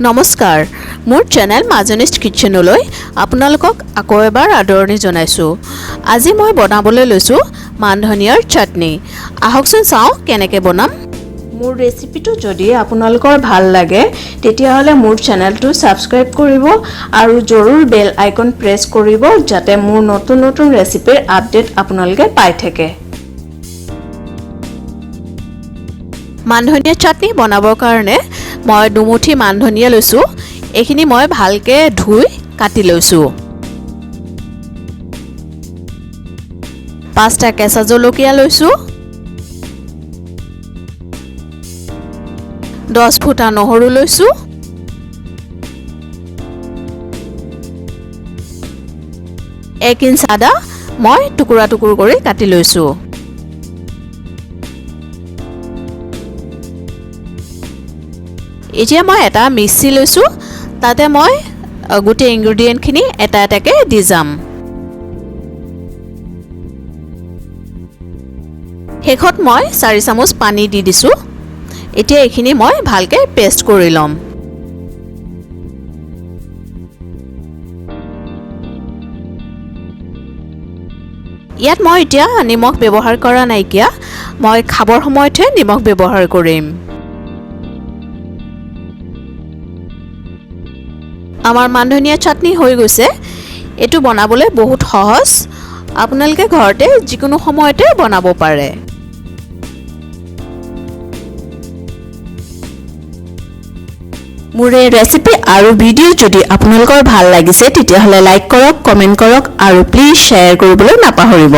নমস্কাৰ মোৰ চেনেল মাজনিষ্ট কিচেনলৈ আপোনালোকক আকৌ এবাৰ আদৰণি জনাইছো। আজি মই বনাবলৈ লৈছো মান ধনিয়াৰ চাটনি। আহকচোন চাও কেনেকৈ বনাম। মোৰ ৰেচিপিটো যদি আপোনালোকৰ ভাল লাগে তেতিয়াহলে মোৰ চেনেলটো সাবস্ক্ৰাইব কৰিব আৰু জৰুৰ বেল আইকন প্ৰেছ কৰিব যাতে মোৰ নতুন নতুন ৰেচিপিৰ আপডেট আপোনালোকে পাই থাকে। মান ধনিয়া চাটনি বনাবৰ কাৰণে মই দুমুঠি মান ধনিয়া লৈছো। এইখিনি মই ভালকে ধুই কাটি লৈছো। 5টা কেঁচা জলকীয়া লৈছো। 10 ফুটা নহৰু লৈছো। 1 ইঞ্চ আদা মই টুকুৰা টুকুৰ কৰি কাটি লৈছো। এতিয়া মই এটা মিক্সি লৈছো। তাতে মই গোটে ইনগ্ৰেডিয়েন্ট খিনি এটা এটাকে দি যাম। হেখত মই 4 চামুচ পানী দি দিছো। এতিয়া এইখিনি মই ভালকে পেষ্ট কৰি লম। ইয়াত মই এতিয়া নিমখ ব্যৱহাৰ কৰা নাইকিয়া। মই খাবৰ সময়তে নিমখ ব্যৱহাৰ কৰিম। আমাৰ মান ধনিয়া চাটনি হৈ গৈছে। এটো বনাবলৈ বহুত সহজ। আপোনালোকে ঘৰতে যিকোনো সময়তে বনাব পাৰে। মোৰ এই ৰেচিপি আৰু ভিডিও যদি আপোনালোকৰ ভাল লাগিছে তেতিয়াহলে লাইক কৰক, কমেন্ট কৰক আৰু প্লিজ শ্বেয়াৰ কৰিবলৈ নাপাহৰিব।